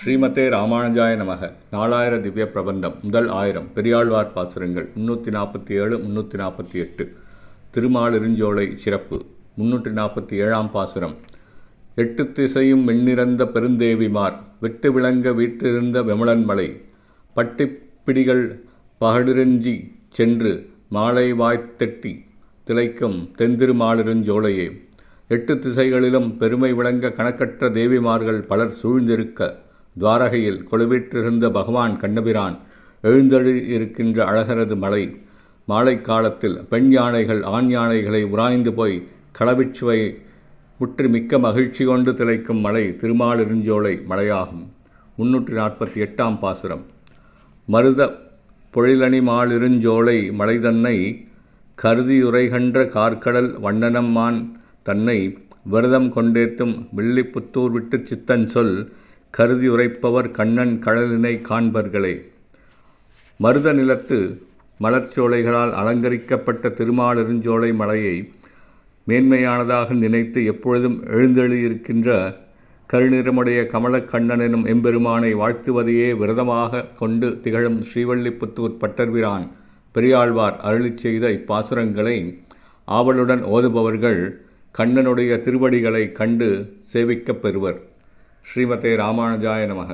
ஸ்ரீமதே ராமானுஜாய நமக. 4000 திவ்ய பிரபந்தம். முதல் 1000 பெரியாழ்வார் பாசுரங்கள் 347 348. திருமாலிருஞ்சோலை சிறப்பு. 347ஆம் பாசுரம். எட்டு திசையும் வெண்ணிறந்த பெருந்தேவிமார் விட்டு விளங்க வீற்றிருந்த வெமலன்மலை பட்டிப்பிடிகள் பகடிரஞ்சி சென்று மாலை வாய்த்தெட்டி திளைக்கும் தென்திருமாலிருஞ்சோலையே. எட்டு திசைகளிலும் பெருமை விளங்க கணக்கற்ற தேவிமார்கள் பலர் சூழ்ந்திருக்க துவாரகையில் கொலுவிற்றிருந்த பகவான் கண்ணபிரான் எழுந்தழி இருக்கின்ற அழகரது மலை. மாலை காலத்தில் பெண் யானைகள் ஆண் யானைகளை உராய்ந்து போய் களவிச்சுவை முற்றி மிக்க மகிழ்ச்சி கொண்டு திளைக்கும் மலை திருமாலிருஞ்சோலை மலையாகும். 348ஆம் பாசுரம். மருத பொழிலணி மாலிருஞ்சோலை மலை தன்னை கருதியுரைகன்ற கார்கடல் வண்ணனம்மான் தன்னை விரதம் கொண்டேத்தும் வில்லிபுத்தூர் விட்டு சித்தன் சொல் கருதி உரைப்பவர் கண்ணன் கடலினை காண்பர்களே. மருத நிலத்து மலர்ச்சோலைகளால் அலங்கரிக்கப்பட்ட திருமாலிருஞ்சோலை மலையை மேன்மையானதாக நினைத்து எப்பொழுதும் எழுந்தெழுதியிருக்கின்ற கருநிறமுடைய கமலக்கண்ணன் எனும் எம்பெருமானை வாழ்த்துவதையே விரதமாக கொண்டு திகழும் ஸ்ரீவல்லிபுத்தூர் பட்டர்பிரான் பெரியாழ்வார் அருளிச் செய்த இப்பாசுரங்களை ஆவலுடன் ஓதுபவர்கள் கண்ணனுடைய திருவடிகளை கண்டு சேவிக்கப் பெறுவர். ஸ்ரீமதே ராமானுஜாய நமக.